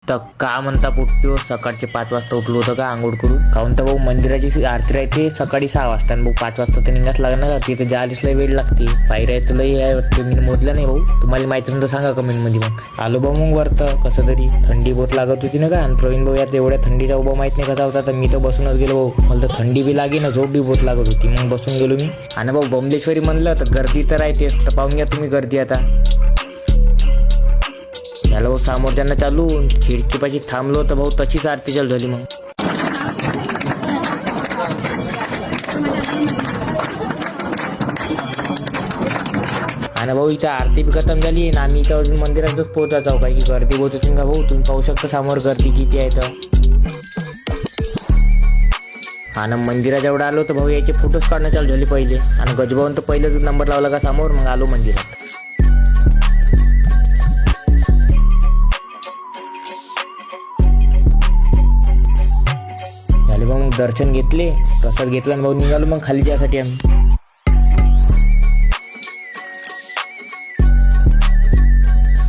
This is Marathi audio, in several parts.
तर का म्हणता पोट्यो, सकाळचे 5 वाजता उठलो होतं का आंघोळ करून? काहून तर भाऊ मंदिराची आरती राहते सकाळी 6 वाजता आणि भाऊ 5 वाजता तर निघाच लागणार. तिथे जायलाच लय वेळ लागते. पायऱ्या तर लय आहे वाटते, मी मोजल्या नाही भाऊ. तुम्हाला माहिती तर सांगा कमेंटमध्ये. मग आलो भाऊ मग वरतं. कसं तरी थंडी बहुत लागत होती ना का. आणि प्रवीण भाऊ यात एवढ्या थंडीचा उभा माहित नाही कसा होता. तर मी तर बसूनच गेलो भाऊ. मला तर थंडी बी लागे ना, झोप बी बहुत लागत होती. मग बसून गेलो मी. आणि भाऊ बमलेश्वरी म्हणलं तर गर्दी तर राहतेच. तर पाहून घ्या तुम्ही गर्दी आता. झालं भाऊ समोर त्यांना चालू खिडकीपाशी थांबलो तर भाऊ तशीच आरती चालू झाली. मग आणि भाऊ इथं आरती बी खतम झाली आणि आम्ही इथं अजून मंदिरातच पोहोचत आहो. काही की गर्दी बहुत होती का भाऊ. तुम्ही पाहू शकता समोर गर्दी किती आहे. तर आणि मंदिरात एवढं आलो तर भाऊ याचे फोटोज काढणं चालू झाले पहिले. आणि गजभाऊन तर पहिलेच नंबर लावला का समोर. मग आलो मंदिरात. मग दर्शन घेतले, प्रसाद घेतला आणि भाऊ निघालो मग खाली जायसाठी आम्ही.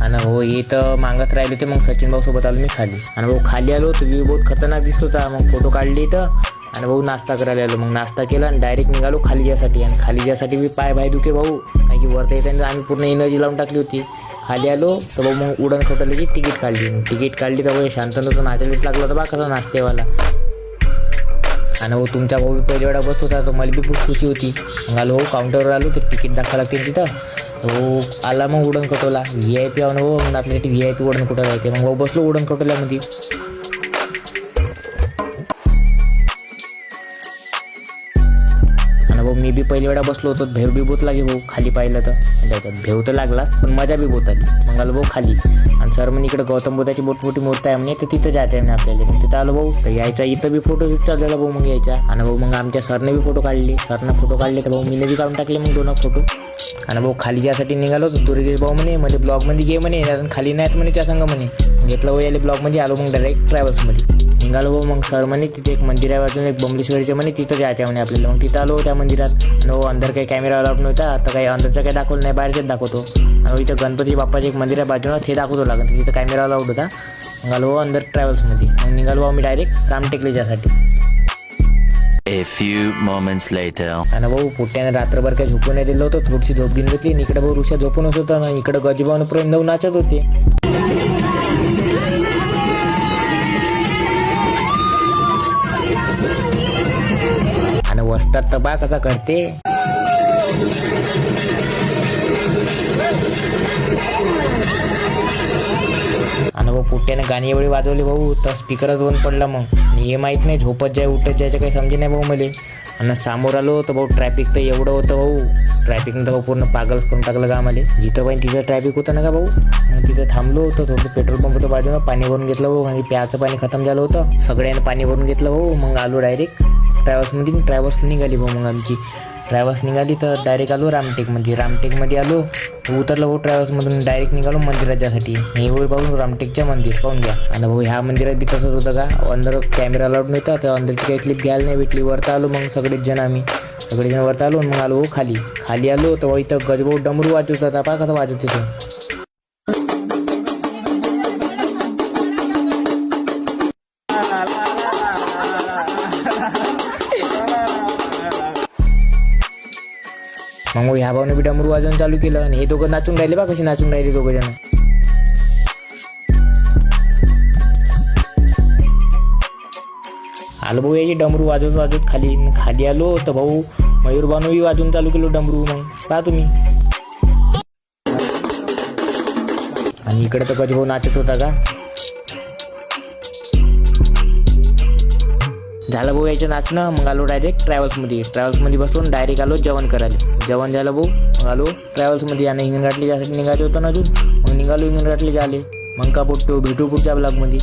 आणि भाऊ हे तर मागत राहिले होते. मग सचिन भाऊ सोबत आलो मी खाली. आणि भाऊ खाली आलो तर व्ह्यू बहुत खतरनाक दिसत होता. मग फोटो काढले इथं आणि भाऊ नाश्ता करायला आलो. मग नाश्ता केला आणि डायरेक्ट निघालो खाली जायसाठी. आणि खाली जायसाठी मी पाय दुखे भाऊ, कारण की वरता येताना आम्ही पूर्ण एनर्जी लावून टाकली होती. खाली आलो तर भाऊ मग उडण खटवल्याची तिकीट काढली तर भाऊ शांतनुचं नाचायलाच लागलं होतं बा कसा नाचतेवाला. आणि भाऊ तुमचा भाऊ पहिल्या वेळा बसत होता तर मला बी खूप खुशी होती. मग आलो भाऊ काउंटरवर आलो तर तिकीट दाखवा लागते तिथं. तर भाऊ आला मग उडण खटवला VIP आहो ना भाऊ. मग आपल्यासाठी VIP उडण खटवला येते. मग भाऊ बसलो उडण खटवल्यामध्ये. आणि भाऊ मी बी पहिल्या वेळा बसलो होतो. भेव बी बहुत लागे भाऊ खाली पाहिलं तर. भेव तर लागलाच पण मजा बी बहुत आली. मग आलो भाऊ खाली. आणि सर म्हणे इकडे गौतम बुद्धाची बहुत मोठी मूर्ती आहे म्हणे, तर तिथं जायचं आहे म्हणे आपल्याला. मग तिथं आलो भाऊ. तर यायचा इथं बी फोटो शूट चाललेला भाऊ. मग यायचा आणि भाऊ मग आमच्या सरने बी फोटो काढले. तर भाऊ मीने बी काढून टाकले मग 2 फोटो. आणि भाऊ खाली जायसाठी निघालो तर दुर्गेश भाऊ म्हणे मध्ये ब्लॉगमध्ये घे म्हणे, खाली नाहीत म्हणे त्या संघ म्हणे. घेतलं भाऊ यायला ब्लॉगमध्ये. आलो मग डायरेक्ट ट्रॅव्हल्समध्ये निघालो भाऊ. मग सर म्हणे तिथे एक मंदिर आहे बाजून एक बमलेश्वरीचं म्हणे, तिथं जायचं म्हणे आपल्याला. मग तिथं आलो त्या मंदिरात. आणि भाऊ अंदर काही कॅमेरा अलाउड नव्हता. आता काही अंदरचं काही दाखवलं नाही, बाहेरचेच दाखवतो. आणि इथं गणपती बाप्पाचे एक मंदिर आहे बाजूला, ते दाखवतो लागत. तिथं कॅमेरा अलाउड होता. मग आलो भाऊ अंदर ट्रॅव्हल्समध्ये. मग निघालो भाऊ आम्ही डायरेक्ट रामटेकले जायसाठी. A few moments later. आणि भाऊ पोट्याने रात्रभर काही झोपून नाही दिलं होतं. थोडीशी झोप घेऊन घेतली. इकडे भाऊ ऋषा झोपूनच होता ना. इकडे गजभाऊन प्रेम भाऊ नाचत होते. आणि वस्तात तर बा कसा करते. आणि भाऊ पोट्याने गाणी एवढी वाजवली भाऊ तर स्पीकरच बंद पडला. मग हे माहीत नाही झोपत जाय उठत जायचं काही समजे नाही भाऊ मला. आणि समोर आलो तर भाऊ ट्रॅफिक तर एवढं होतं भाऊ. ट्रॅफिकनं तर भाऊ पूर्ण पागलच करून टाकलं का आम्हाला. जिथं पाहिजे तिथं ट्रॅफिक होतं ना का भाऊ. मग तिथं थांबलो तर थोडं पेट्रोल पंप होतं बाजूला. पाणी भरून घेतलं भाऊ. आणि प्याचं पाणी खतम झालं होतं. सगळ्यांनी पाणी भरून घेतलं भाऊ. मग आलो डायरेक्ट ट्रॅव्हल्समध्ये. ट्रॅव्हल्स निघाली भाऊ. मग आमची ट्रॅव्हल्स निघाली तर डायरेक्ट आलो रामटेकमध्ये आलो. उतरलो भाऊ ट्रॅव्हल्समधून. डायरेक्ट निघालो मंदिरात जायसाठी. हे होय पाहून रामटेकच्या मंदिर पाहून घ्या. आणि भाऊ ह्या मंदिरात बी तसंच होतं का. अंदर कॅमेरा अलाउड नव्हता. तर अंदरची काही क्लिप घ्यायला नाही भेटली. वरता आलो मग सगळेजण वरता आलो. मग आलो खाली आलो तर भाऊ इथं गजभाऊ डमरू वाजवत होता. पहा कसं वाजवते तो. मग ह्या भाऊने बी डमरू वाजवून चालू केलं. आणि हे दोघं नाचून राहिले बा कशी नाचून राहिले दोघं जण. आलो भाऊ याची डमरू वाजवत खाली आलो तर भाऊ मयूर भाऊने बी वाजवून चालू केलं डमरू. मग पहा तुम्ही. आणि इकडे तर गजभाऊ नाचत होता का. झालं भाऊ याचं नाचणं. मग आलो डायरेक्ट ट्रॅव्हल्समध्ये बसलो. डायरेक्ट आलो जेवण करायला. जेवण झालं भाऊ. मग आलो ट्रॅव्हल्समध्ये. आणि हिंगणघाटली जायसाठी निघायचं होतं ना अजून. मग निघालो हिंगणघाटली झाले. मग का पोट्टो भेटू पुढच्या ब्लॉगमध्ये.